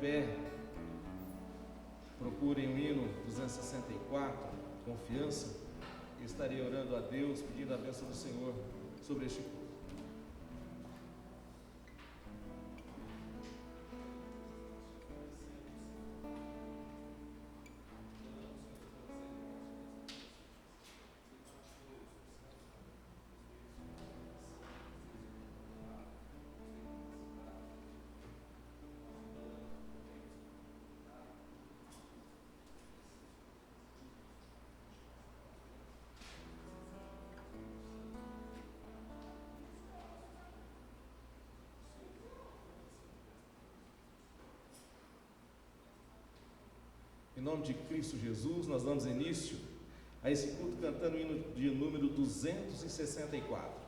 Pé, procurem o hino 264, confiança, e estarei orando a Deus, pedindo a bênção do Senhor sobre este culto. Em nome de Cristo Jesus, nós damos início a esse culto cantando o hino de número 264.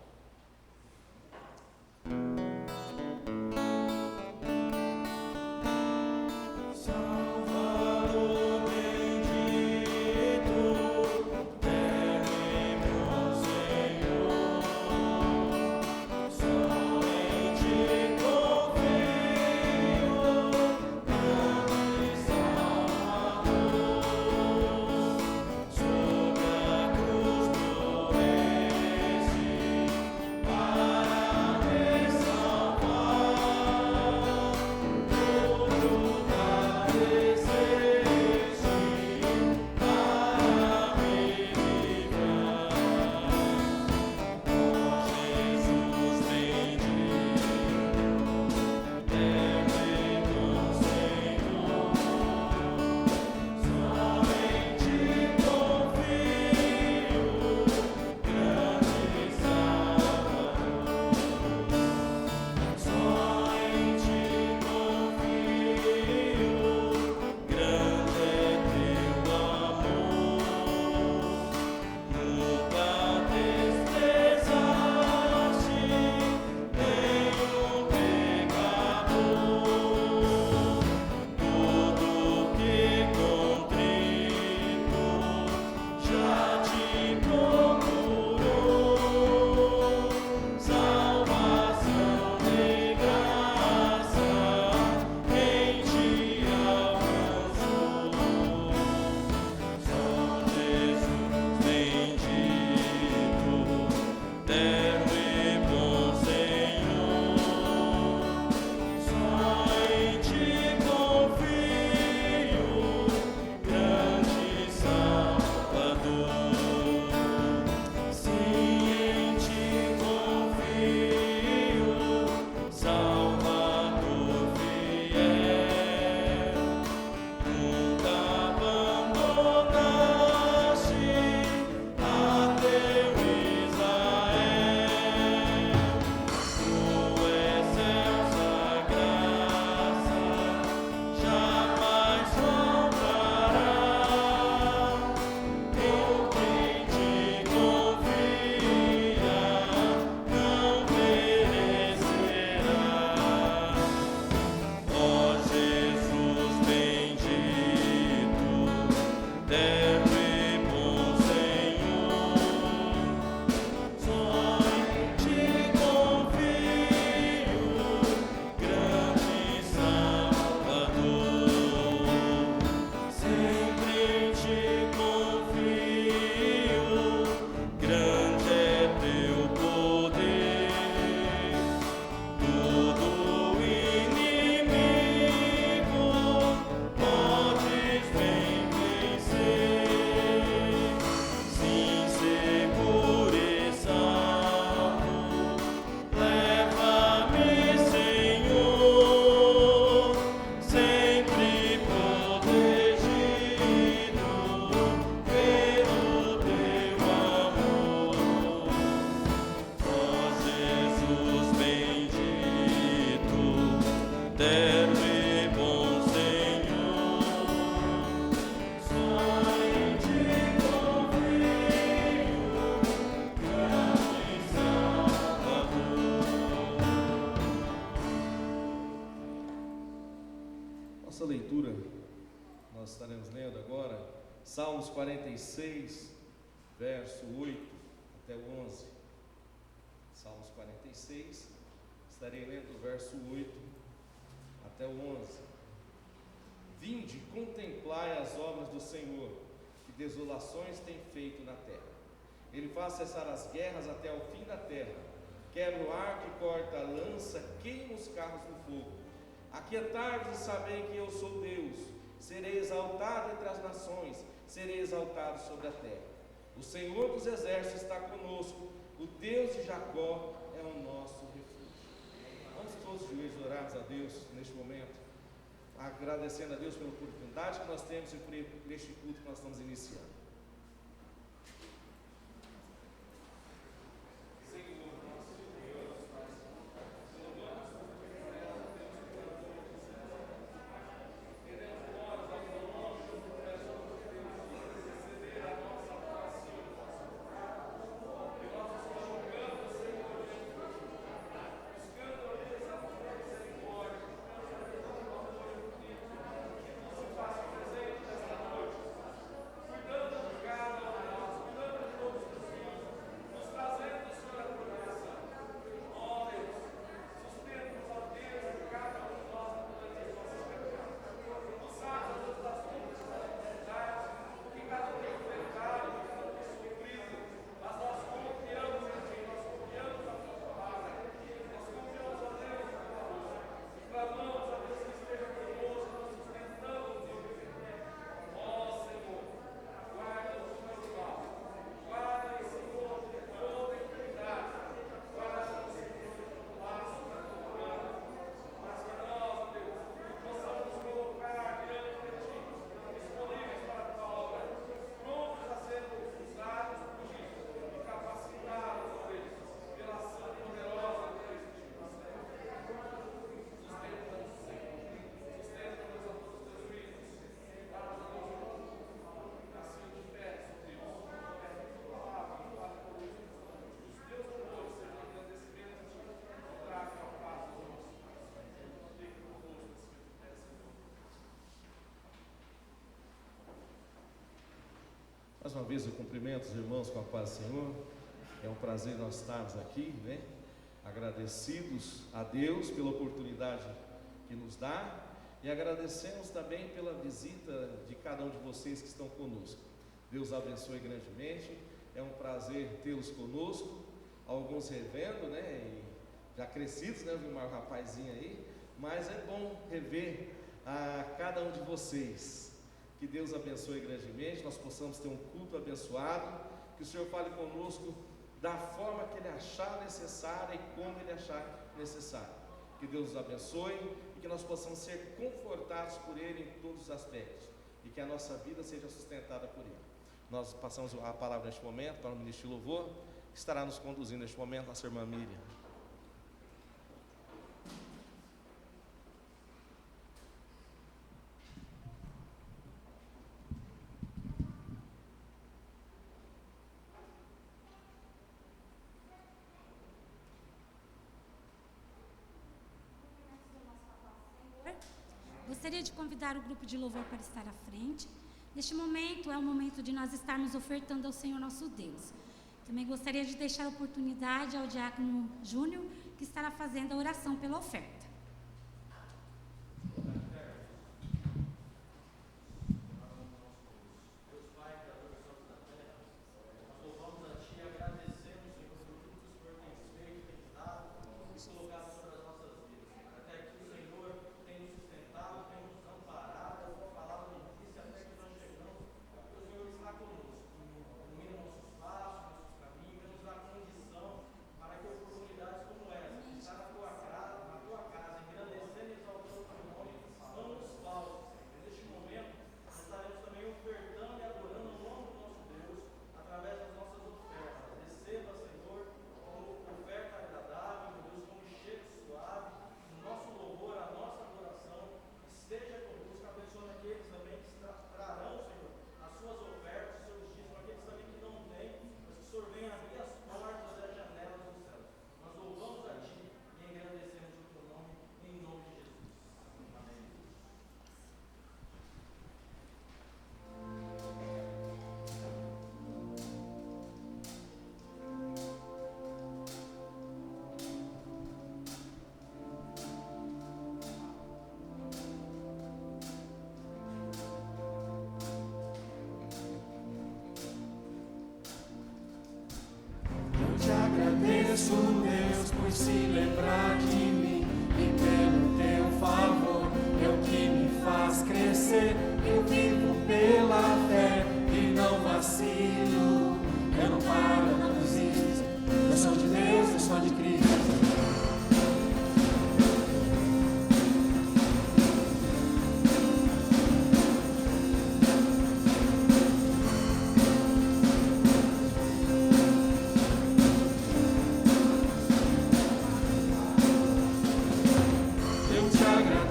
Nossa leitura, nós estaremos lendo agora Salmos 46, verso 8 até o 11. Salmos 46, estarei lendo o verso 8 até o 11. Vinde, contemplai as obras do Senhor, que desolações tem feito na terra. Ele faz cessar as guerras até o fim da terra, quebra o arco e corta a lança, queima os carros no fogo. Aquietai-vos e sabei que eu sou Deus, serei exaltado entre as nações, serei exaltado sobre a terra. O Senhor dos exércitos está conosco, o Deus de Jacó é o nosso refúgio. Vamos todos os joelhos orarmos a Deus neste momento, agradecendo a Deus pela oportunidade que nós temos e por este culto que nós estamos iniciando. Mais uma vez eu cumprimento os irmãos com a paz do Senhor. É um prazer nós estarmos aqui, né? Agradecidos a Deus pela oportunidade que nos dá e agradecemos também pela visita de cada um de vocês que estão conosco. Deus abençoe grandemente. É um prazer tê-los conosco, alguns revendo, né? E já crescidos, né? Vi um rapazinho aí, mas é bom rever a cada um de vocês. Que Deus abençoe grandemente, nós possamos ter um culto abençoado, que o Senhor fale conosco da forma que Ele achar necessária e como Ele achar necessário. Que Deus nos abençoe e que nós possamos ser confortados por Ele em todos os aspectos e que a nossa vida seja sustentada por Ele. Nós passamos a palavra neste momento para o ministro de louvor, que estará nos conduzindo neste momento, nossa irmã Miriam. Gostaria de convidar o grupo de louvor para estar à frente. Neste momento é o momento de nós estarmos ofertando ao Senhor nosso Deus. Também gostaria de deixar a oportunidade ao diácono Júnior, que estará fazendo a oração pela oferta. Para que oportunidades como essa, de estar na tua casa,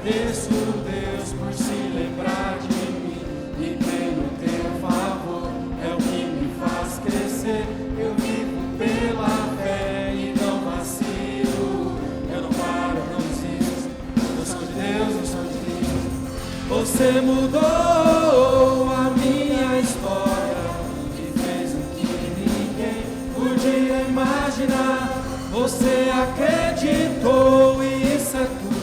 agradeço, Deus, por se lembrar de mim e pelo teu favor. É o que me faz crescer. Eu vivo pela fé e não vacilo. Eu não paro, não desisto. Eu sou de Deus, eu sou de Deus. Você mudou a minha história e fez o que ninguém podia imaginar. Você acreditou e isso é tudo.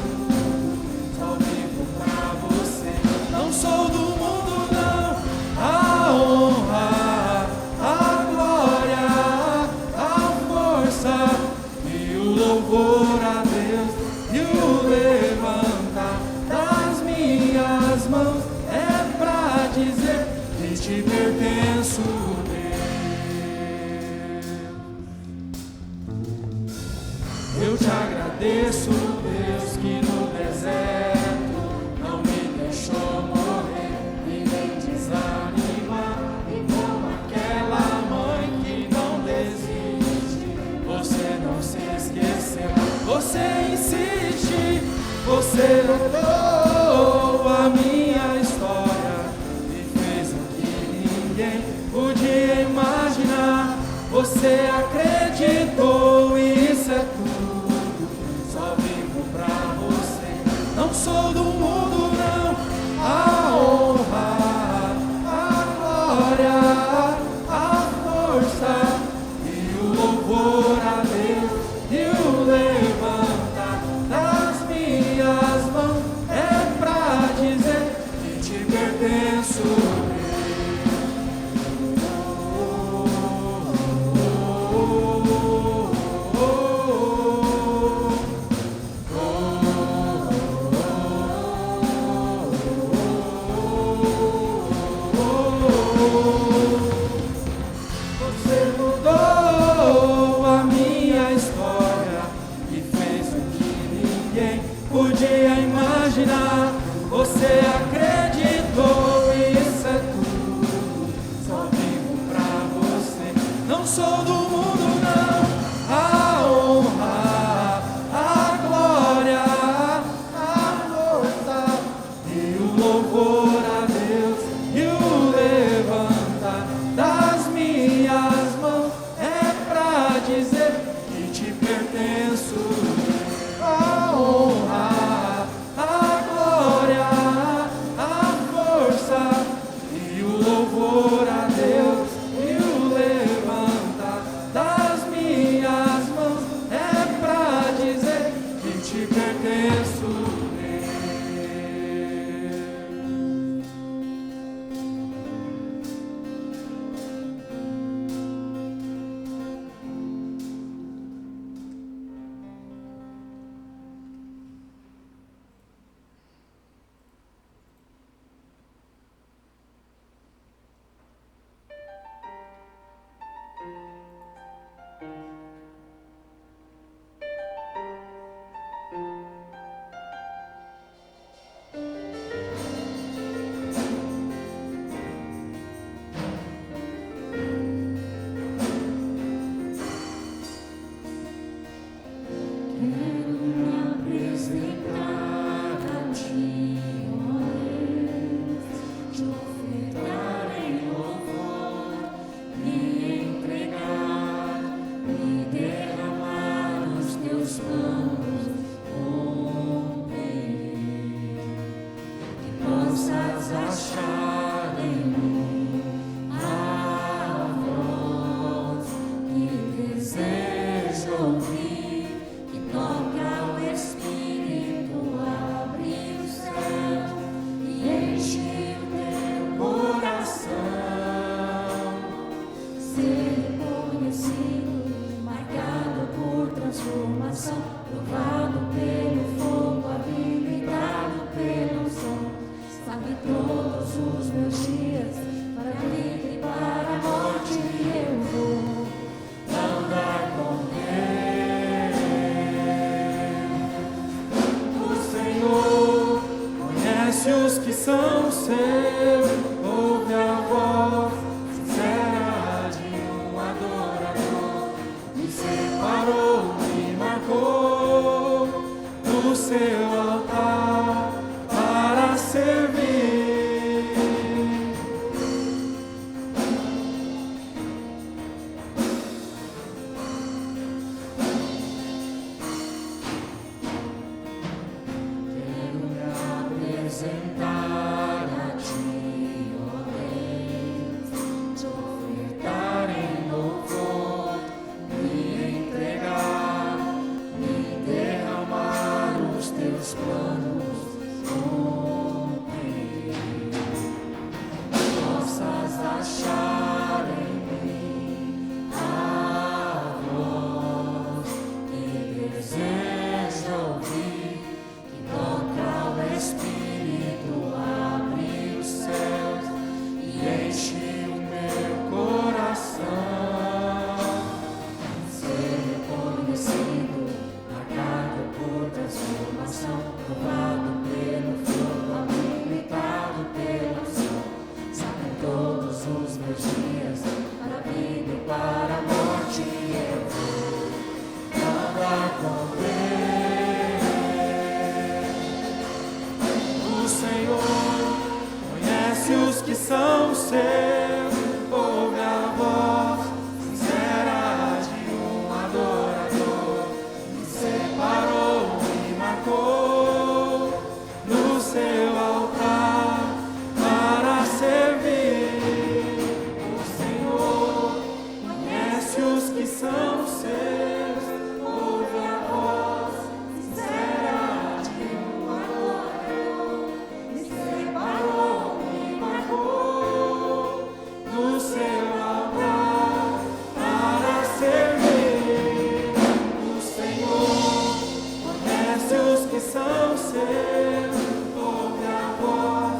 Só vivo pra você. Não sou do mundo, não. A honra, a glória, a força e o louvor a Deus e o levantar das minhas mãos é pra dizer que te pertenço. Eu te agradeço, Deus, que no deserto não me deixou morrer e nem desanimar. E como aquela mãe que não desiste, você não se esqueceu, você insiste, você mudou a minha história e fez o que ninguém podia imaginar. Você acreditou e isso é tudo. Não sou do mundo, não. A honra, a glória, a força e o louvor a Deus e o levantar das minhas mãos é pra dizer que te pertenço. Podia imaginar, você acreditou e isso é tudo. Só vivo pra você. Não sou do mundo, não. A honra, a glória, a força e o louvor a Deus e o levantar das minhas mãos é pra dizer que te pertenço. A honra, a glória, a força e o louvor a Deus e o levantar das minhas mãos é pra dizer que te pertenço. Provado pelo fogo, habilitado pelo som, sabe todos os meus dias, para a vida e para a morte eu vou andar com Deus. O Senhor conhece os que são seus, ouve a voz sincera de um adorador, me separou, me marcou no seu altar. céu, ouve a voz sincera de um adorador. Me separou, me marcou no seu altar para servir. O Senhor conhece os que são seus, ouve a voz sincera de um adorador. Me separou, me marcou no seu altar para servir. O Senhor conhece os que são seus, ouve a voz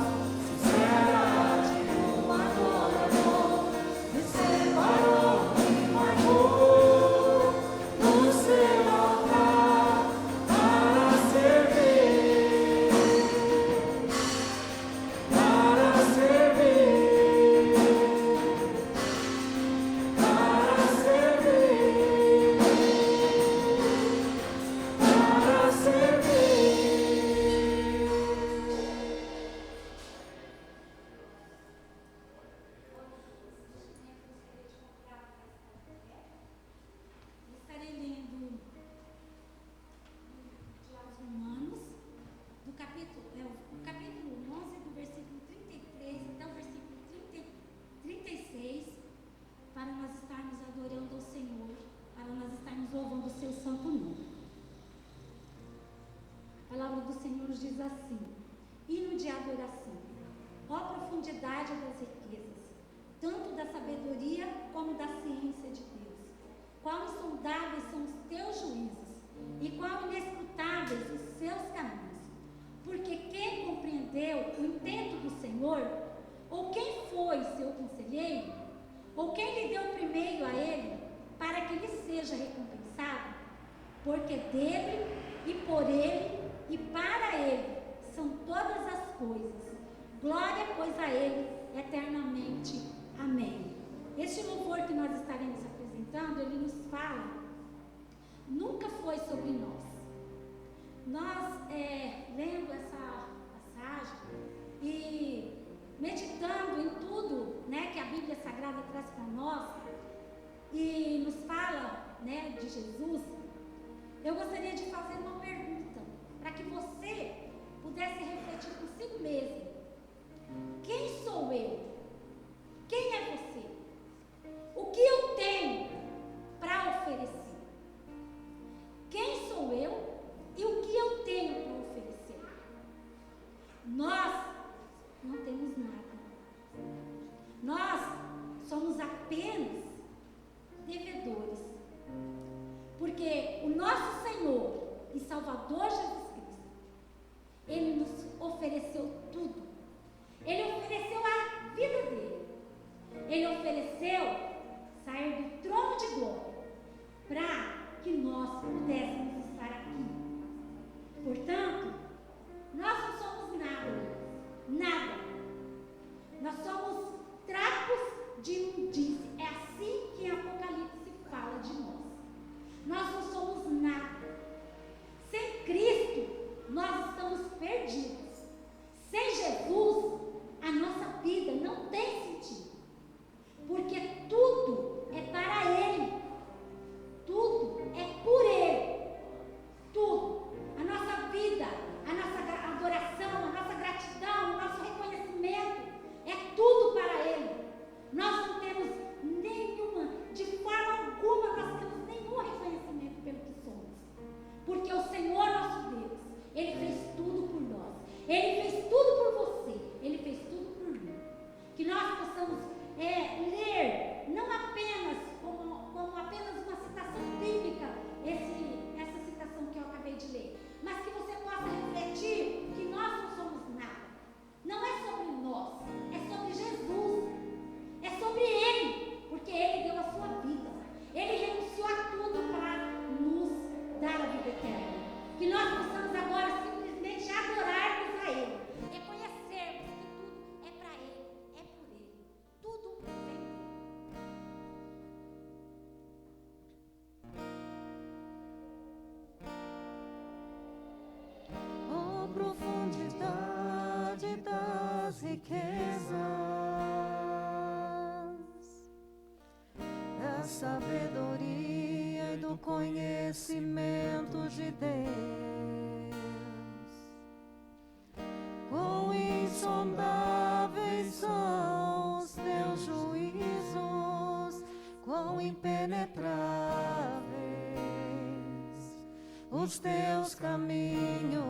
sincera de um adorador. Me separou, me marcou no seu altar para servir, para servir, para servir, para servir. Estarei lendo aos Romanos, do capítulo 11, do versículo 33 até o versículo 36, para nós estarmos adorando ao Senhor, para nós estarmos louvando o seu santo nome. A palavra do Senhor nos diz assim: hino de adoração, ó profundidade das riquezas, tanto da sabedoria como da ciência de Deus. Quão insondáveis são os teus juízos, e quão inescrutáveis os seus caminhos. Porque quem compreendeu o intento do Senhor, ou quem foi seu conselheiro, ou quem lhe deu primeiro a ele, para que lhe seja recompensado? Porque dele, e por ele, e para ele são todas as coisas. Glória, pois, a ele eternamente. Amém. Este louvor que nós estaremos apresentando, ele nos fala, nunca foi sobre nós. Nós, lendo essa passagem e meditando em tudo, né, que a Bíblia Sagrada traz para nós e nos fala, né, de Jesus, eu gostaria de fazer uma pergunta para que você pudesse refletir consigo mesmo. Quem sou eu? Quem é você? O que eu tenho para oferecer? Quem sou eu e o que eu tenho para oferecer? Nós não temos nada. Nós somos apenas devedores. Porque o nosso Senhor e Salvador sabedoria e do conhecimento de Deus. Quão insondáveis são os teus juízos, quão impenetráveis os teus caminhos.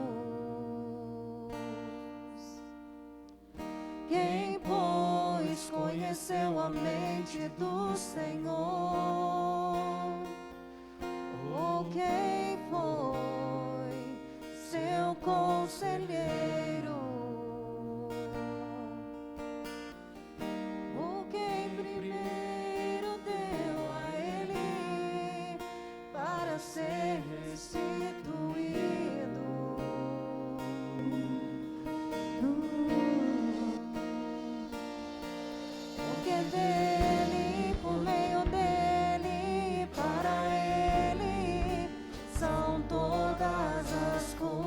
Quem, pois, conheceu a mente do Senhor? Ou quem foi seu conselheiro? Ou quem primeiro deu a ele para ser restituído? Porque dele, por meio dele, para ele são todas as coisas.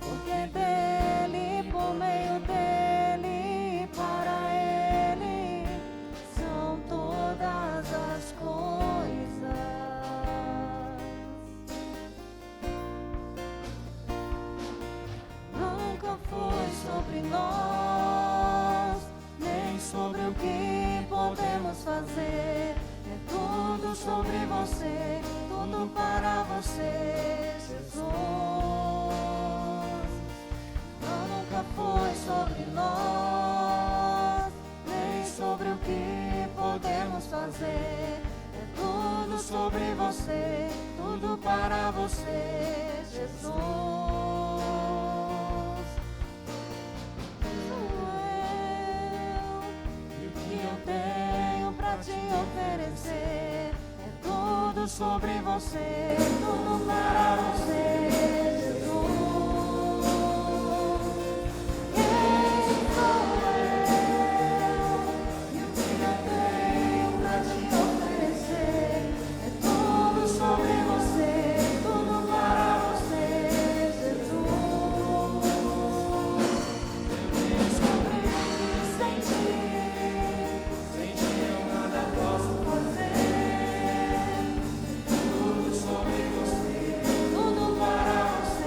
Porque dele, por meio dele, para ele são todas as coisas. Nunca foi sobre nós, nem sobre o que podemos fazer. É tudo sobre você, tudo para você, Jesus. Não, nunca foi sobre nós, nem sobre o que podemos fazer. É tudo sobre você, tudo para você, Jesus. E o que eu tenho pra te oferecer é tudo sobre você, tudo para você, Jesus. Quem sou eu? E o que eu tenho pra te oferecer é tudo sobre você, tudo para você, Jesus. Sem ti eu nada posso fazer. Tudo sobre você, tudo para você.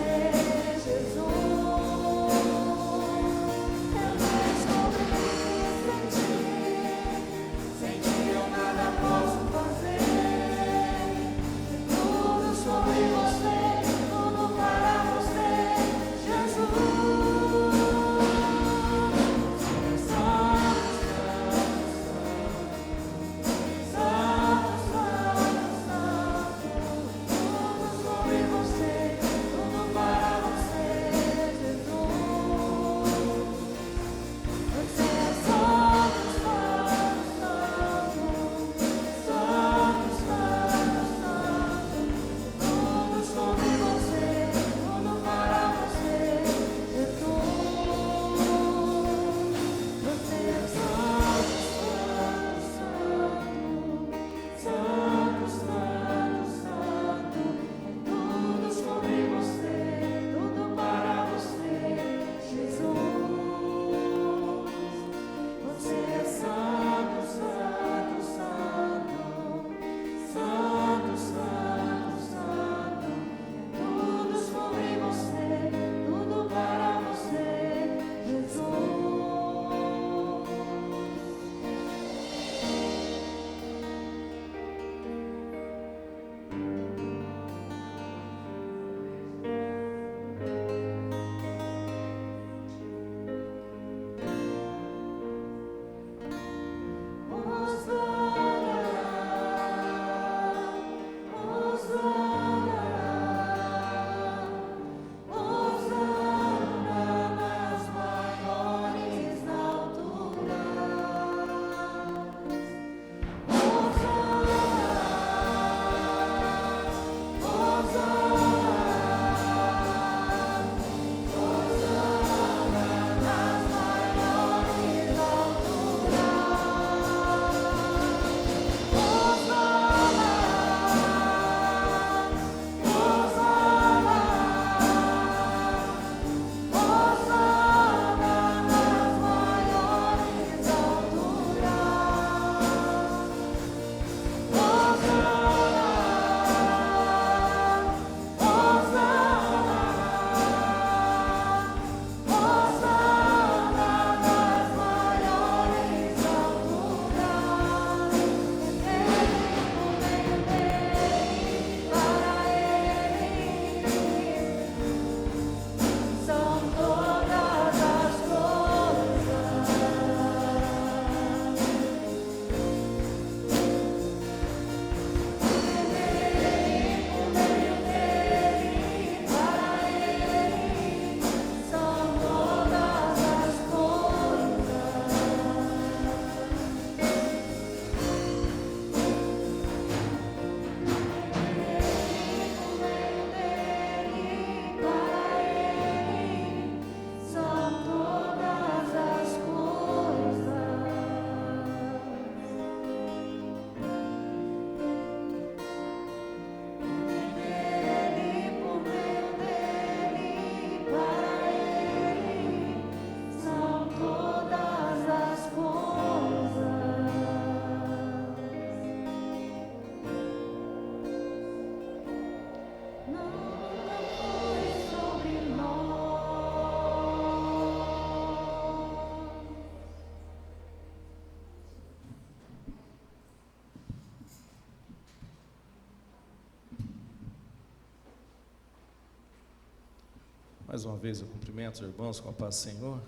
Mais uma vez eu cumprimento os irmãos com a paz do Senhor.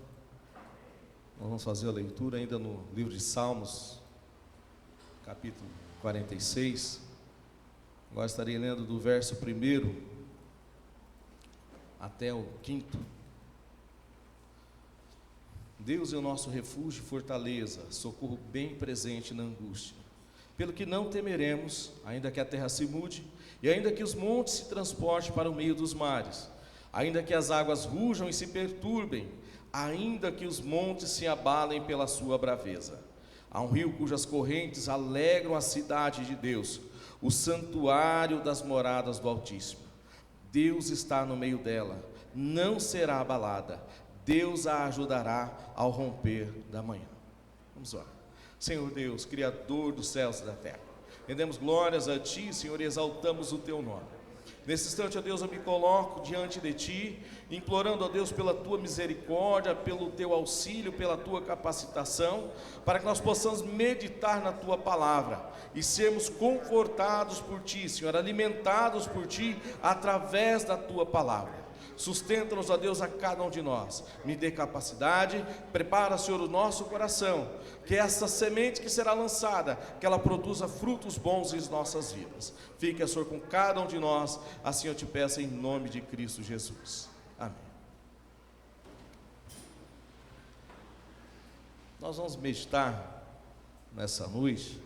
Nós vamos fazer a leitura ainda no livro de Salmos, capítulo 46. Agora estarei lendo do verso 1 até o 5. Deus é o nosso refúgio e fortaleza, socorro bem presente na angústia. Pelo que não temeremos, ainda que a terra se mude, e ainda que os montes se transportem para o meio dos mares, ainda que as águas rujam e se perturbem, ainda que os montes se abalem pela sua braveza. Há um rio cujas correntes alegram a cidade de Deus, o santuário das moradas do Altíssimo. Deus está no meio dela, não será abalada. Deus a ajudará ao romper da manhã. Vamos lá. Senhor Deus, Criador dos céus e da terra, rendemos glórias a Ti, Senhor, e exaltamos o Teu nome. Nesse instante, ó Deus, eu me coloco diante de Ti, implorando, ó Deus, pela Tua misericórdia, pelo Teu auxílio, pela Tua capacitação, para que nós possamos meditar na Tua palavra e sermos confortados por Ti, Senhor, alimentados por Ti através da Tua palavra. Sustenta-nos, ó Deus, a cada um de nós. Me dê capacidade, prepara, Senhor, o nosso coração, que essa semente que será lançada, que ela produza frutos bons em nossas vidas. Fique, Senhor, com cada um de nós, assim eu te peço em nome de Cristo Jesus. Amém. Nós vamos meditar nessa noite,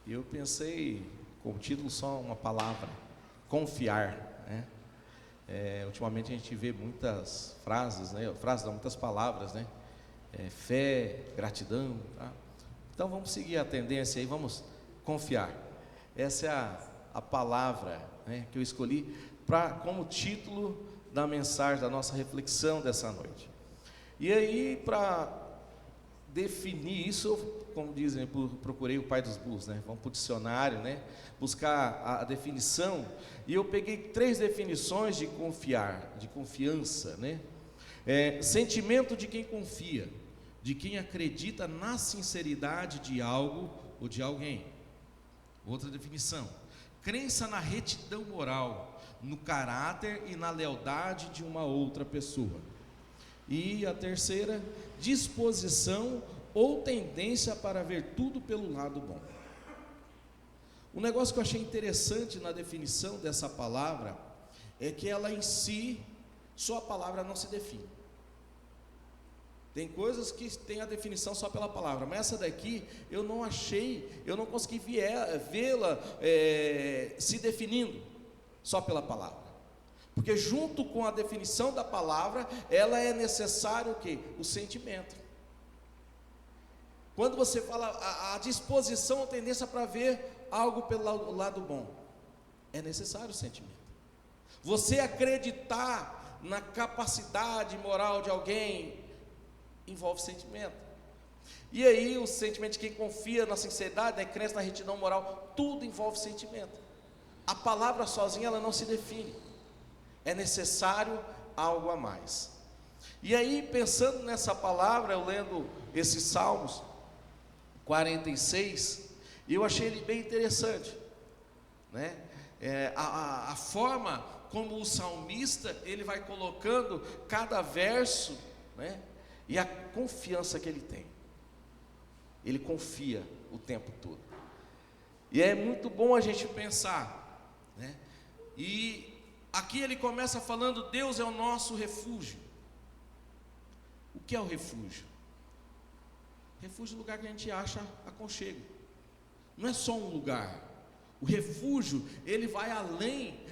e eu pensei com o título só uma palavra: confiar, né? Ultimamente a gente vê muitas frases, né? Muitas palavras, né? Fé, gratidão, tá? Então vamos seguir a tendência e vamos confiar. Essa é a palavra, né, que eu escolhi como título da mensagem, da nossa reflexão dessa noite. E aí, para definir isso, como dizem, procurei o pai dos burros, né? Vamos para o dicionário, né? Buscar a definição, e eu peguei 3 definições de confiar, de confiança, né? Sentimento de quem confia, de quem acredita na sinceridade de algo ou de alguém. Outra definição: crença na retidão moral, no caráter e na lealdade de uma outra pessoa. E a terceira: disposição ou tendência para ver tudo pelo lado bom. Um negócio que eu achei interessante na definição dessa palavra é que ela em si, só a palavra não se define. Tem coisas que tem a definição só pela palavra, mas essa daqui eu não consegui vê-la se definindo só pela palavra. Porque junto com a definição da palavra, ela é necessário o quê? O sentimento. Quando você fala a disposição, a tendência para ver algo pelo lado bom, é necessário o sentimento. Você acreditar na capacidade moral de alguém envolve sentimento. E aí o sentimento de quem confia na sinceridade, na crença, na retidão moral, tudo envolve sentimento. A palavra sozinha ela não se define. É necessário algo a mais. E aí, pensando nessa palavra, eu lendo esses Salmos 46, eu achei ele bem interessante, né? A forma como o salmista ele vai colocando cada verso, né? E a confiança que ele tem. Ele confia o tempo todo. E é muito bom a gente pensar, né? E aqui ele começa falando: Deus é o nosso refúgio. O que é o refúgio? Refúgio é um lugar que a gente acha aconchego. Não é só um lugar. O refúgio, ele vai além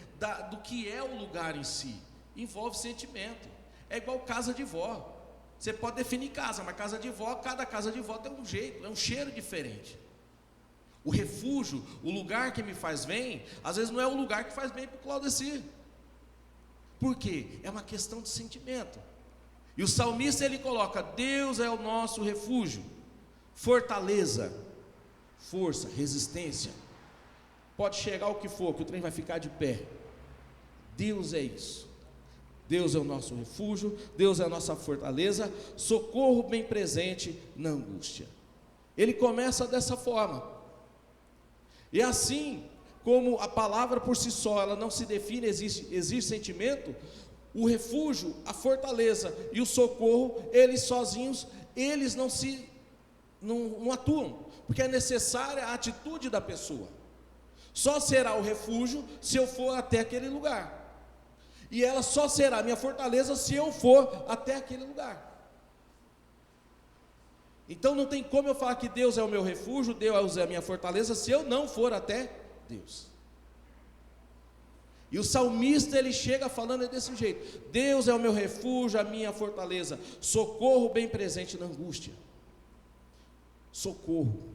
do que é o lugar em si. Envolve sentimento. É igual casa de vó. Você pode definir casa, mas casa de vó, cada casa de vó tem um jeito, é um cheiro diferente. O refúgio, o lugar que me faz bem, às vezes não é o lugar que faz bem para o Claudecir. Por quê? É uma questão de sentimento. E o salmista ele coloca: Deus é o nosso refúgio, fortaleza, força, resistência. Pode chegar o que for, que o trem vai ficar de pé. Deus é isso. Deus é o nosso refúgio, Deus é a nossa fortaleza, socorro bem presente na angústia. Ele começa dessa forma. E assim como a palavra por si só, ela não se define, existe sentimento, o refúgio, a fortaleza e o socorro, eles sozinhos, eles não atuam, porque é necessária a atitude da pessoa. Só será o refúgio se eu for até aquele lugar, e ela só será minha fortaleza se eu for até aquele lugar. Então não tem como eu falar que Deus é o meu refúgio, Deus é a minha fortaleza, se eu não for até Deus. E o salmista, ele chega falando desse jeito: Deus é o meu refúgio, a minha fortaleza, socorro bem presente na angústia. Socorro,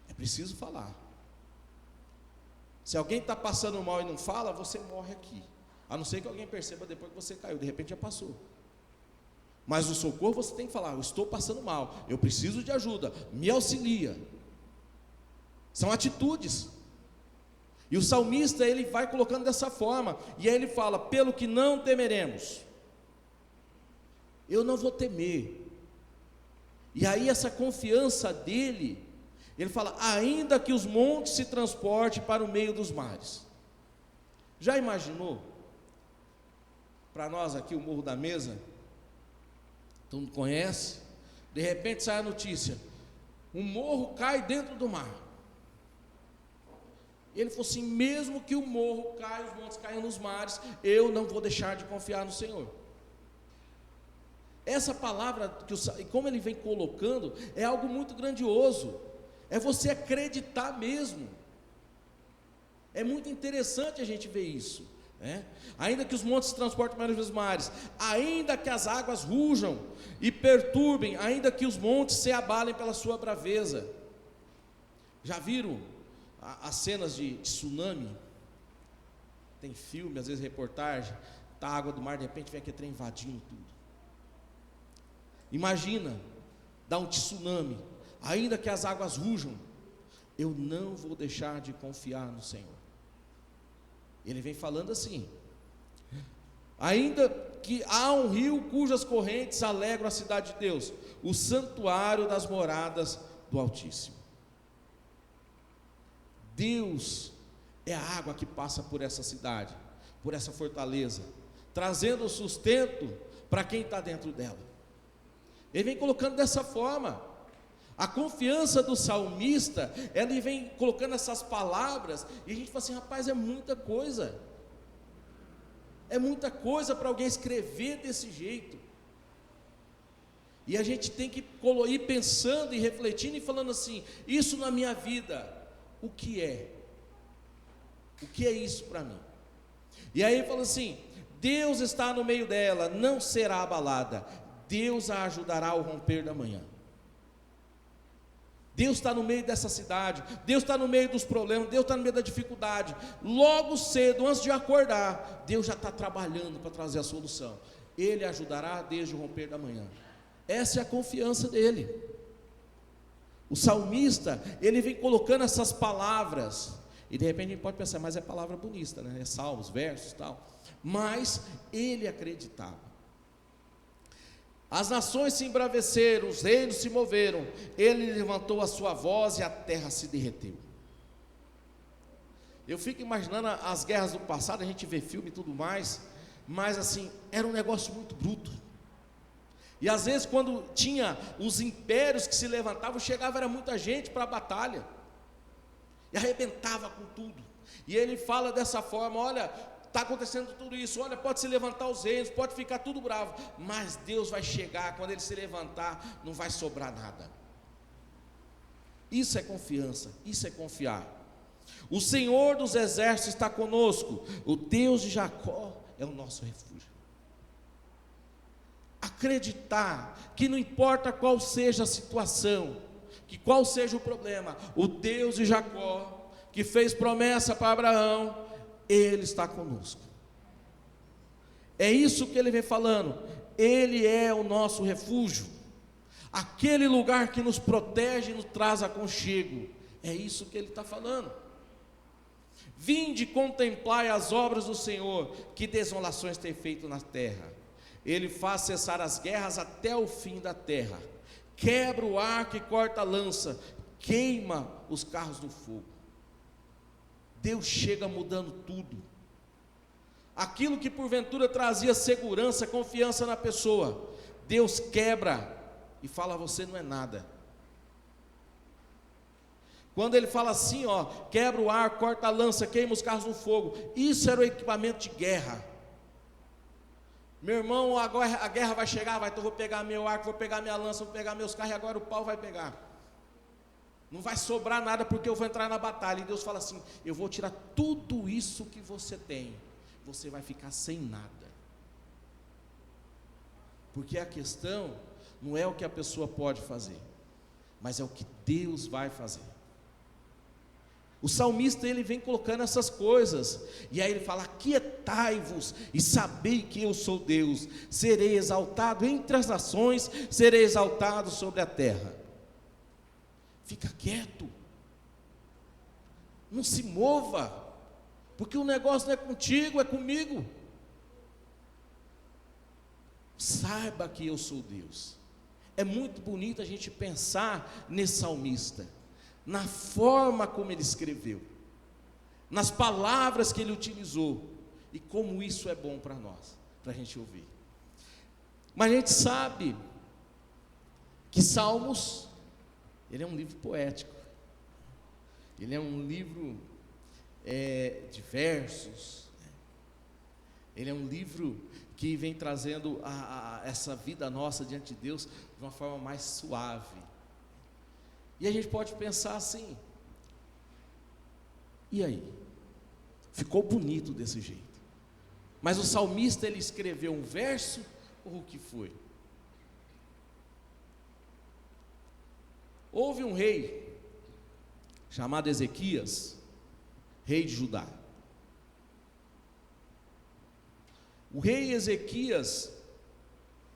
é preciso falar. Se alguém está passando mal e não fala, você morre aqui, a não ser que alguém perceba depois que você caiu, de repente já passou. Mas o socorro você tem que falar: eu estou passando mal, eu preciso de ajuda, me auxilia. São atitudes. E o salmista, ele vai colocando dessa forma, e aí ele fala: pelo que não temeremos, eu não vou temer. E aí essa confiança dele, ele fala: ainda que os montes se transportem para o meio dos mares. Já imaginou? Para nós aqui, o Morro da Mesa, todo mundo conhece, de repente sai a notícia: um morro cai dentro do mar. Ele falou assim: mesmo que o morro caia, os montes caiam nos mares, eu não vou deixar de confiar no Senhor. Essa palavra, como ele vem colocando, é algo muito grandioso, é você acreditar mesmo. É muito interessante a gente ver isso, né? Ainda que os montes se transportem para os mares, ainda que as águas rujam e perturbem, ainda que os montes se abalem pela sua braveza. Já viram as cenas de tsunami? Tem filme, às vezes reportagem, tá a água do mar, de repente vem aquele trem invadindo tudo. Imagina, dá um tsunami, ainda que as águas rujam, eu não vou deixar de confiar no Senhor. Ele vem falando assim: ainda que há um rio cujas correntes alegram a cidade de Deus, o santuário das moradas do Altíssimo. Deus é a água que passa por essa cidade, por essa fortaleza, trazendo sustento para quem está dentro dela. Ele vem colocando dessa forma. A confiança do salmista, ele vem colocando essas palavras, e a gente fala assim: rapaz, é muita coisa para alguém escrever desse jeito. E a gente tem que ir pensando e refletindo e falando assim: isso na minha vida, o que é isso para mim? E aí ele fala assim: Deus está no meio dela, não será abalada, Deus a ajudará ao romper da manhã. Deus está no meio dessa cidade, Deus está no meio dos problemas, Deus está no meio da dificuldade. Logo cedo, antes de acordar, Deus já está trabalhando para trazer a solução. Ele ajudará desde o romper da manhã. Essa é a confiança dele. O salmista, ele vem colocando essas palavras, e de repente a gente pode pensar: mas é palavra bonita, né? É salmos, versos e tal. Mas ele acreditava. As nações se embraveceram, os reinos se moveram, ele levantou a sua voz e a terra se derreteu. Eu fico imaginando as guerras do passado, a gente vê filme e tudo mais, mas assim, era um negócio muito bruto. E às vezes quando tinha os impérios que se levantavam, chegava era muita gente para a batalha, e arrebentava com tudo. E ele fala dessa forma: olha, está acontecendo tudo isso, olha, pode se levantar os reinos, pode ficar tudo bravo, mas Deus vai chegar, quando ele se levantar, não vai sobrar nada. Isso é confiança, isso é confiar. O Senhor dos exércitos está conosco, o Deus de Jacó é o nosso refúgio. Acreditar que não importa qual seja a situação, que qual seja o problema, o Deus de Jacó, que fez promessa para Abraão, Ele está conosco. É isso que ele vem falando. Ele é o nosso refúgio, aquele lugar que nos protege e nos traz aconchego. É isso que ele está falando. Vinde contemplai as obras do Senhor, que desolações tem feito na terra. Ele faz cessar as guerras até o fim da terra, quebra o arco e corta a lança, queima os carros no fogo. Deus chega mudando tudo. aquilo que porventura trazia segurança, confiança na pessoa, Deus quebra e fala: você não é nada. Quando ele fala assim, ó, quebra o arco, corta a lança, queima os carros no fogo, isso era o equipamento de guerra. Meu irmão, agora a guerra vai chegar, então vou pegar meu arco, vou pegar minha lança, vou pegar meus carros, e agora o pau vai pegar. Não vai sobrar nada, porque eu vou entrar na batalha. E Deus fala assim: eu vou tirar tudo isso que você tem, você vai ficar sem nada. Porque a questão não é o que a pessoa pode fazer, mas é o que Deus vai fazer. O salmista, ele vem colocando essas coisas, e aí ele fala: aquietai-vos e sabei que eu sou Deus, serei exaltado entre as nações, serei exaltado sobre a terra. Fica quieto, não se mova, porque o negócio não é contigo, é comigo. Saiba que eu sou Deus. É muito bonito a gente pensar nesse salmista, na forma como ele escreveu, nas palavras que ele utilizou, e como isso é bom para nós, para a gente ouvir. Mas a gente sabe que Salmos, ele é um livro poético, ele é um livro de versos, ele é um livro que vem trazendo essa vida nossa diante de Deus de uma forma mais suave. E a gente pode pensar assim: e aí? Ficou bonito desse jeito, mas o salmista, ele escreveu um verso, ou o que foi? Houve um rei chamado Ezequias, rei de Judá. O rei Ezequias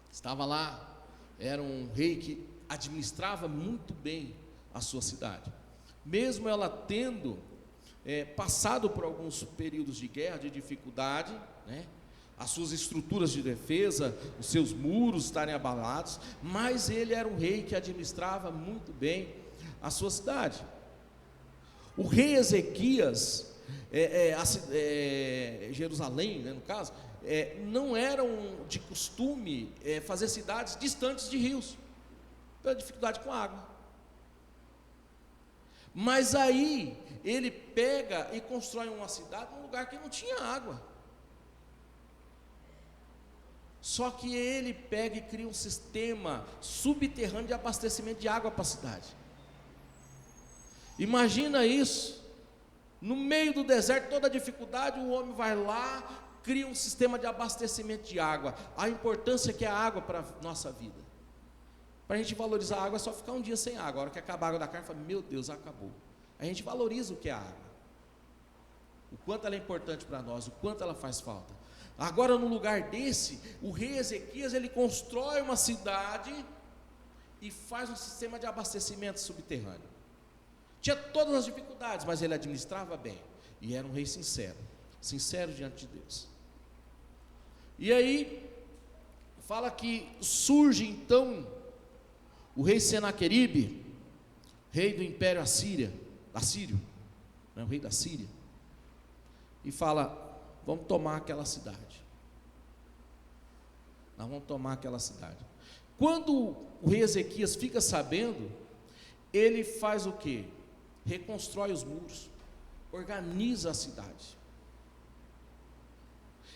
estava lá, era um rei que administrava muito bem a sua cidade, mesmo ela tendo passado por alguns períodos de guerra, de dificuldade, né? As suas estruturas de defesa, os seus muros estarem abalados, mas ele era um rei que administrava muito bem a sua cidade. O rei Ezequias, Jerusalém, né, no caso, não eram de costume fazer cidades distantes de rios, pela dificuldade com água. Mas aí ele pega e constrói uma cidade num lugar que não tinha água. Só que ele pega e cria um sistema subterrâneo de abastecimento de água para a cidade. Imagina isso, no meio do deserto, toda a dificuldade, o homem vai lá, cria um sistema de abastecimento de água. A importância que é a água para a nossa vida. Para a gente valorizar a água é só ficar um dia sem água. A hora que acabar a água da carne, fala: meu Deus, acabou. A gente valoriza o que é a água, o quanto ela é importante para nós, o quanto ela faz falta. Agora, no lugar desse, o rei Ezequias, ele constrói uma cidade e faz um sistema de abastecimento subterrâneo. Tinha todas as dificuldades, mas ele administrava bem, e era um rei sincero diante de Deus. E aí fala que surge então o rei Senaqueribe, rei do império assírio, né, o rei da Síria, e fala: vamos tomar aquela cidade. Nós vamos tomar aquela cidade. Quando o rei Ezequias fica sabendo, ele faz o quê? Reconstrói os muros, organiza a cidade.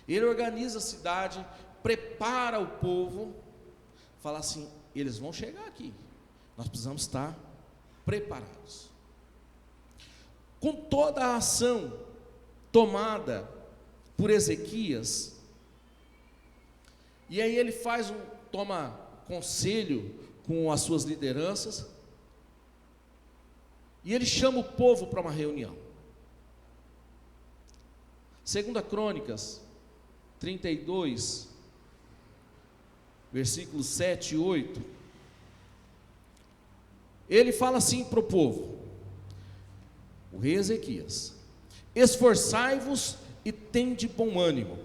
Ele organiza a cidade, prepara o povo, fala assim: eles vão chegar aqui, nós precisamos estar preparados. Com toda a ação tomada por Ezequias, e aí ele toma conselho com as suas lideranças, e ele chama o povo para uma reunião. 2 Crônicas 32, versículos 7 e 8, ele fala assim para o povo, o rei Ezequias: esforçai-vos e tende bom ânimo,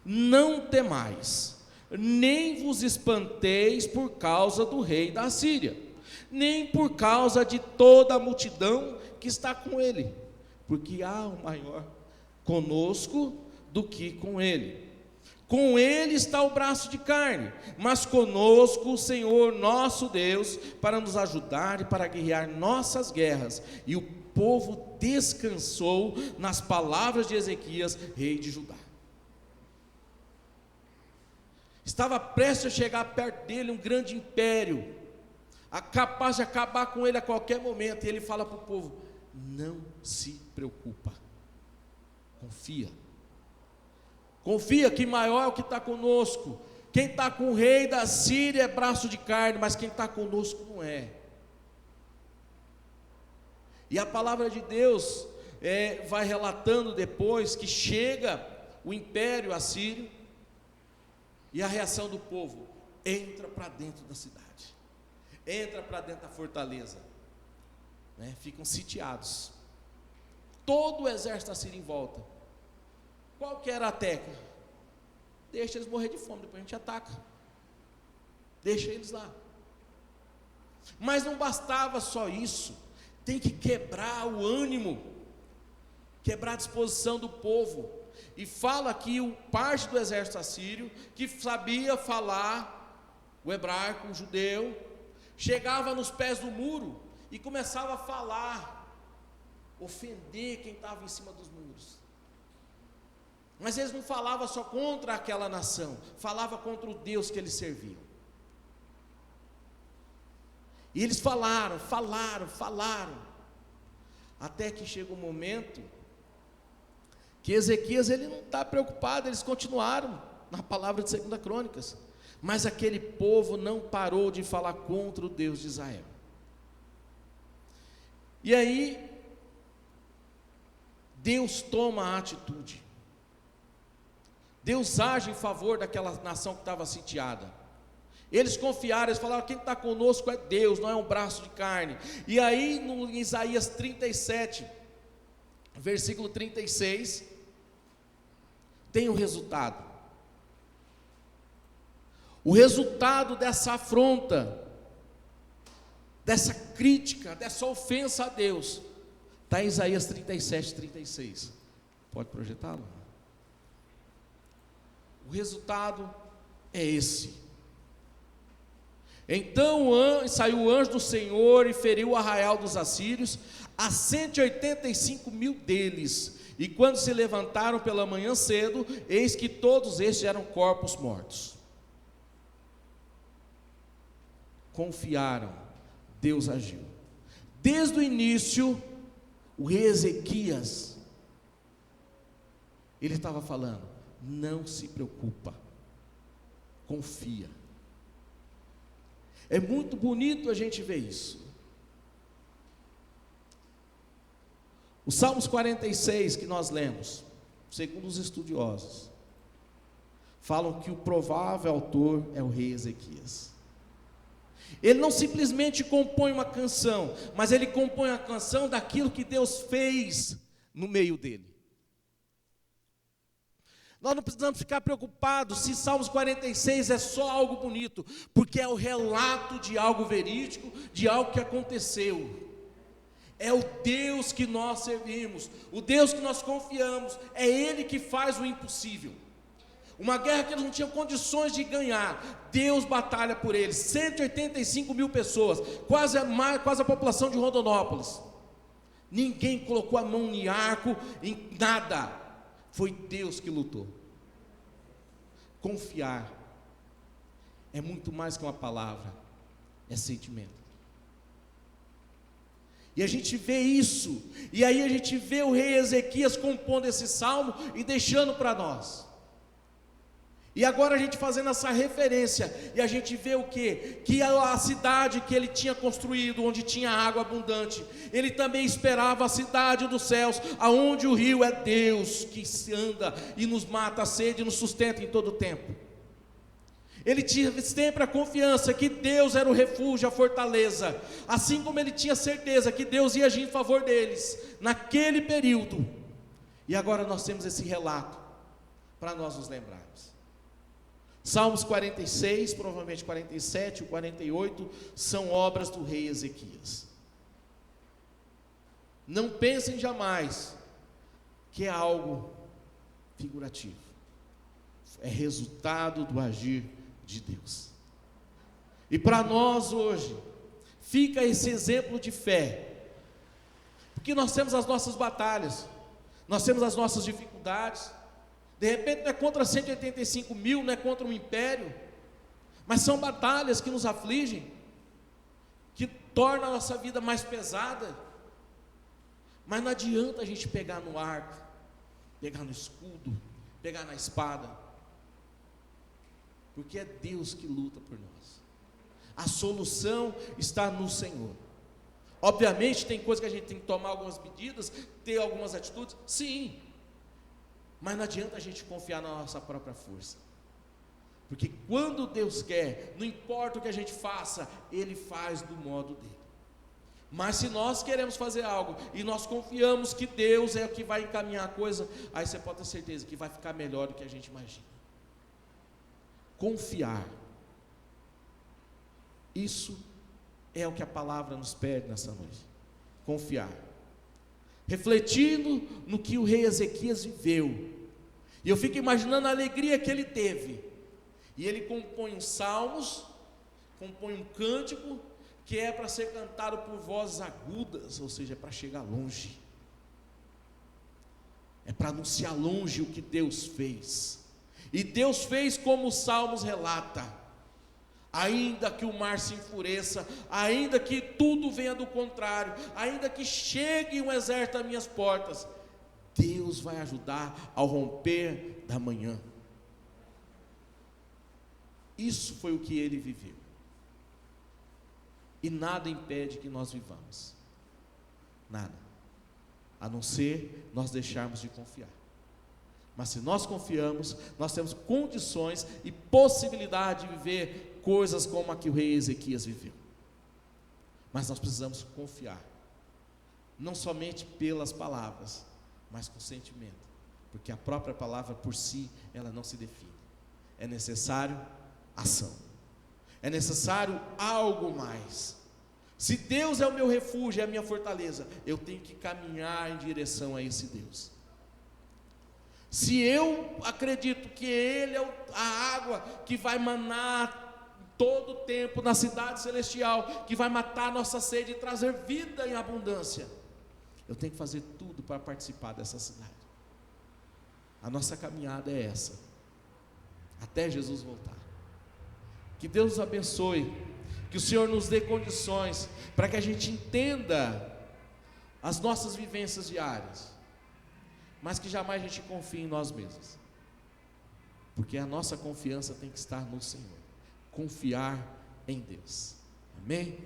não temais, nem vos espanteis por causa do rei da Síria, nem por causa de toda a multidão que está com ele, porque há o maior conosco do que com ele. Com ele está o braço de carne, mas conosco o Senhor nosso Deus, para nos ajudar e para guerrear nossas guerras. E o povo descansou nas palavras de Ezequias, rei de Judá. Estava prestes a chegar perto dele um grande império, capaz de acabar com ele a qualquer momento. E ele fala para o povo: não se preocupa, confia. Confia que maior é o que está conosco. Quem está com o rei da Síria é braço de carne, mas quem está conosco não é. E a palavra de Deus vai relatando depois que chega o império assírio, e a reação do povo: entra para dentro da cidade, entra para dentro da fortaleza, ficam sitiados, todo o exército assírio em volta. Qual que era a técnica? Deixa eles morrer de fome, depois a gente ataca, deixa eles lá. Mas não bastava só isso, tem que quebrar o ânimo, quebrar a disposição do povo. E fala aqui parte do exército assírio, que sabia falar o hebraico, o judeu, chegava nos pés do muro e começava a falar, ofender quem estava em cima dos muros. Mas eles não falavam só contra aquela nação, falava contra o Deus que eles serviam. E eles falaram, até que chega um momento que Ezequias, ele não está preocupado, eles continuaram na palavra de 2 Crônicas, mas aquele povo não parou de falar contra o Deus de Israel. E aí Deus toma a atitude, Deus age em favor daquela nação que estava sitiada. Eles confiaram, eles falaram: quem está conosco é Deus, não é um braço de carne. E aí no Isaías 37, versículo 36, tem o resultado. O resultado dessa afronta, dessa crítica, dessa ofensa a Deus, está em Isaías 37, 36. Pode projetá-lo? O resultado é esse: então saiu o anjo do Senhor e feriu o arraial dos assírios, a 185.000 deles, e quando se levantaram pela manhã cedo, eis que todos estes eram corpos mortos. Confiaram, Deus agiu. Desde o início, o rei Ezequias, ele estava falando: não se preocupa, confia. É muito bonito a gente ver isso. Os Salmos 46 que nós lemos, segundo os estudiosos, falam que o provável autor é o rei Ezequias. Ele não simplesmente compõe uma canção, mas ele compõe a canção daquilo que Deus fez no meio dele. Nós não precisamos ficar preocupados se Salmos 46 é só algo bonito, porque é o relato de algo verídico, de algo que aconteceu. É o Deus que nós servimos, o Deus que nós confiamos, é Ele que faz o impossível. Uma guerra que eles não tinham condições de ganhar, Deus batalha por eles. 185.000 pessoas, quase a população de Rondonópolis. Ninguém colocou a mão em arco, em nada. Foi Deus que lutou. Confiar é muito mais que uma palavra, é sentimento. E a gente vê isso, e aí a gente vê o rei Ezequias compondo esse salmo e deixando para nós. E agora a gente fazendo essa referência, e a gente vê o quê? Que a cidade que ele tinha construído, onde tinha água abundante, ele também esperava a cidade dos céus, aonde o rio é Deus, que se anda e nos mata a sede e nos sustenta em todo o tempo. Ele tinha sempre a confiança que Deus era o refúgio, a fortaleza, assim como ele tinha certeza que Deus ia agir em favor deles, naquele período. E agora nós temos esse relato, para nós nos lembrarmos. Salmos 46, provavelmente 47 e 48, são obras do rei Ezequias. Não pensem jamais que é algo figurativo, é resultado do agir de Deus. E para nós hoje, fica esse exemplo de fé, porque nós temos as nossas batalhas, nós temos as nossas dificuldades. De repente não é contra 185 mil, não é contra um império, mas são batalhas que nos afligem, que tornam a nossa vida mais pesada. Mas não adianta a gente pegar no arco, pegar no escudo, pegar na espada, porque é Deus que luta por nós. A solução está no Senhor. Obviamente tem coisa que a gente tem que tomar algumas medidas, ter algumas atitudes, sim, mas não adianta a gente confiar na nossa própria força, porque quando Deus quer, não importa o que a gente faça, Ele faz do modo dele. Mas se nós queremos fazer algo e nós confiamos que Deus é o que vai encaminhar a coisa, aí você pode ter certeza que vai ficar melhor do que a gente imagina. Confiar, isso é o que a palavra nos pede nessa noite. Confiar, refletindo no que o rei Ezequias viveu, e eu fico imaginando a alegria que ele teve, e ele compõe salmos, compõe um cântico, que é para ser cantado por vozes agudas, ou seja, é para chegar longe, é para anunciar longe o que Deus fez, e Deus fez como os salmos relata. Ainda que o mar se enfureça, ainda que tudo venha do contrário, ainda que chegue um exército às minhas portas, Deus vai ajudar ao romper da manhã. Isso foi o que ele viveu, e nada impede que nós vivamos, nada, a não ser nós deixarmos de confiar. Mas se nós confiamos, nós temos condições e possibilidade de viver coisas como a que o rei Ezequias viveu. Mas nós precisamos confiar, não somente pelas palavras, mas com sentimento, porque a própria palavra por si, ela não se define. É necessário ação, é necessário algo mais. Se Deus é o meu refúgio, é a minha fortaleza, eu tenho que caminhar em direção a esse Deus. Se eu acredito que Ele é a água que vai manar todo o tempo na cidade celestial, que vai matar a nossa sede e trazer vida em abundância, eu tenho que fazer tudo para participar dessa cidade. A nossa caminhada é essa, até Jesus voltar. Que Deus nos abençoe, que o Senhor nos dê condições para que a gente entenda as nossas vivências diárias, mas que jamais a gente confie em nós mesmos, porque a nossa confiança tem que estar no Senhor, confiar em Deus, amém?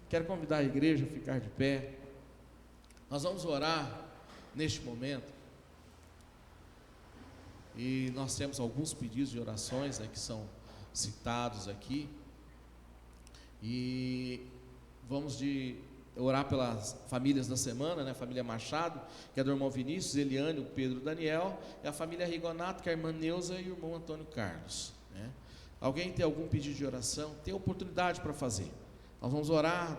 Quero convidar a igreja a ficar de pé, nós vamos orar neste momento, e nós temos alguns pedidos de orações, né, que são citados aqui, e vamos orar pelas famílias da semana, né? A família Machado, que é do irmão Vinícius, Eliane, o Pedro, o Daniel, e a família Rigonato, que é a irmã Neuza e o irmão Antônio Carlos, né? Alguém tem algum pedido de oração? Tem oportunidade para fazer. Nós vamos orar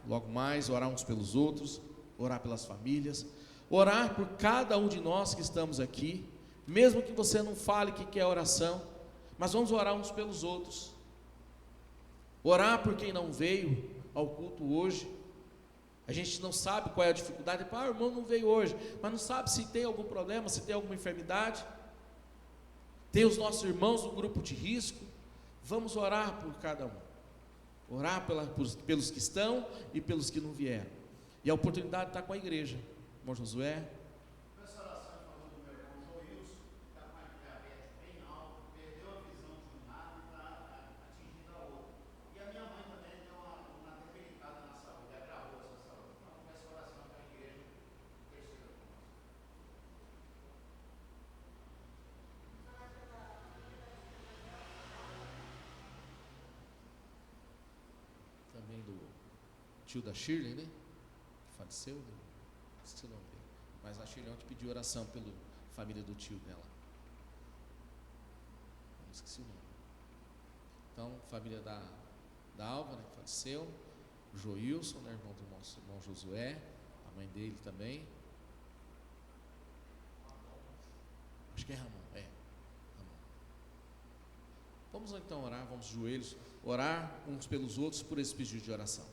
logo mais, orar uns pelos outros, orar pelas famílias, orar por cada um de nós que estamos aqui, mesmo que você não fale que quer oração, mas vamos orar uns pelos outros, orar por quem não veio ao culto hoje. A gente não sabe qual é a dificuldade, o irmão não veio hoje, mas não sabe se tem algum problema, se tem alguma enfermidade, tem os nossos irmãos do grupo de risco. Vamos orar por cada um, orar pelos que estão e pelos que não vieram, e a oportunidade está com a igreja, irmão Josué. Do tio da Shirley, né? Que faleceu, né? Esqueci o nome dele. Mas a Shirley ontem pediu oração pela família do tio dela. Não esqueci o nome. Então, família da Alva, né, que faleceu. O Joilson, né, irmão do irmão Josué. A mãe dele também. Acho que que é Ramon? É, Ramon. Vamos então orar, vamos de joelhos, orar uns pelos outros por esse pedido de oração.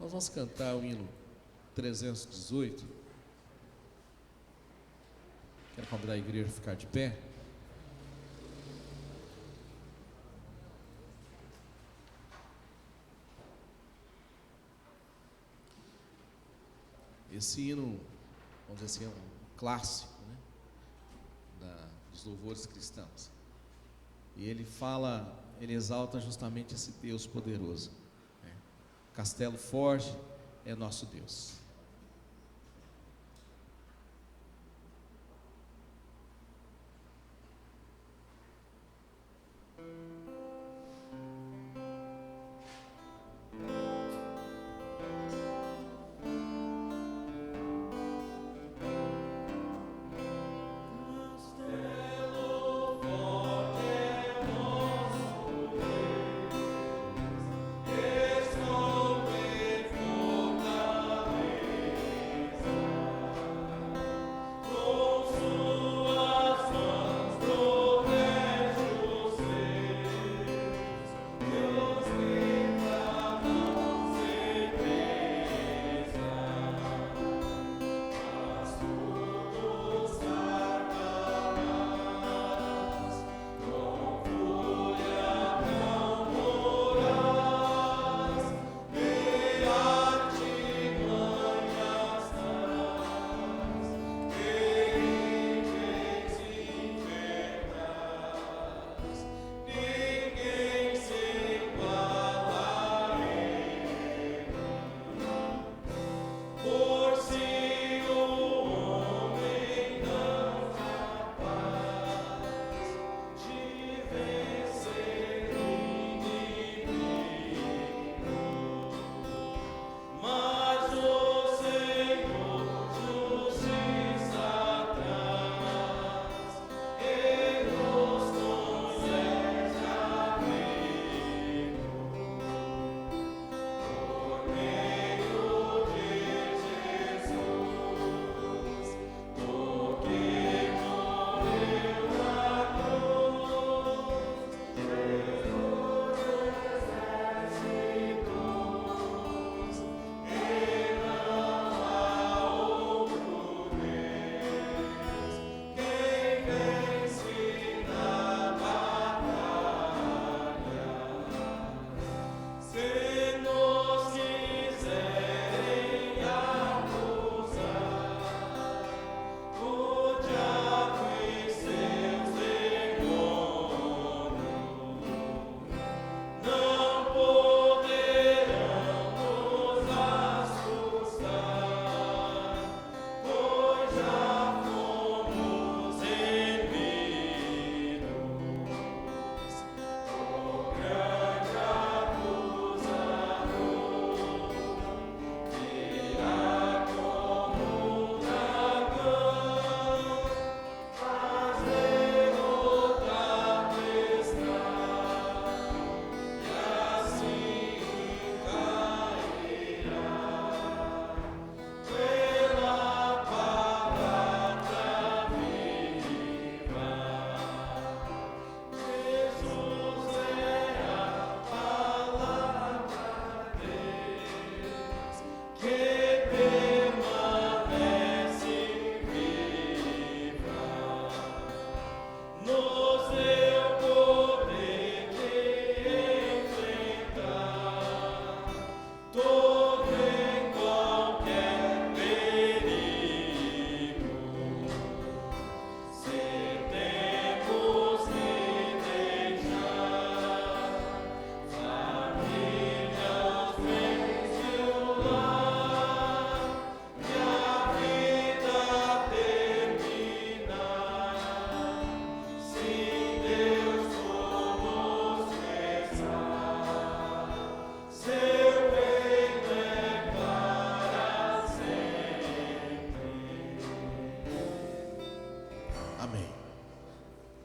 Nós vamos cantar o hino 318. Quero convidar a igreja a ficar de pé. Esse hino, vamos dizer assim, é um clássico, né, dos louvores cristãos. E ele fala, ele exalta justamente esse Deus poderoso. Castelo forte é nosso Deus. Castelo forte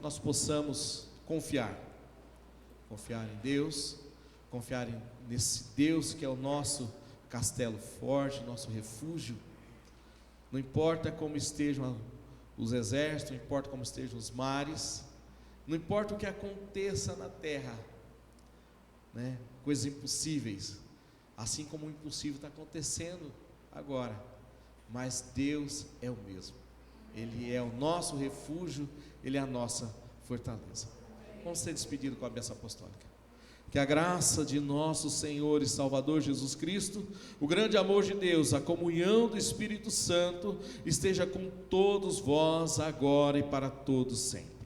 nós possamos confiar em Deus, confiar nesse Deus que é o nosso castelo forte, nosso refúgio. Não importa como estejam os exércitos, não importa como estejam os mares, não importa o que aconteça na terra, né? Coisas impossíveis, assim como o impossível está acontecendo agora, mas Deus é o mesmo, Ele é o nosso refúgio, Ele é a nossa fortaleza. Vamos ser despedidos com a bênção apostólica. Que a graça de nosso Senhor e Salvador Jesus Cristo, o grande amor de Deus, a comunhão do Espírito Santo esteja com todos vós agora e para todos sempre.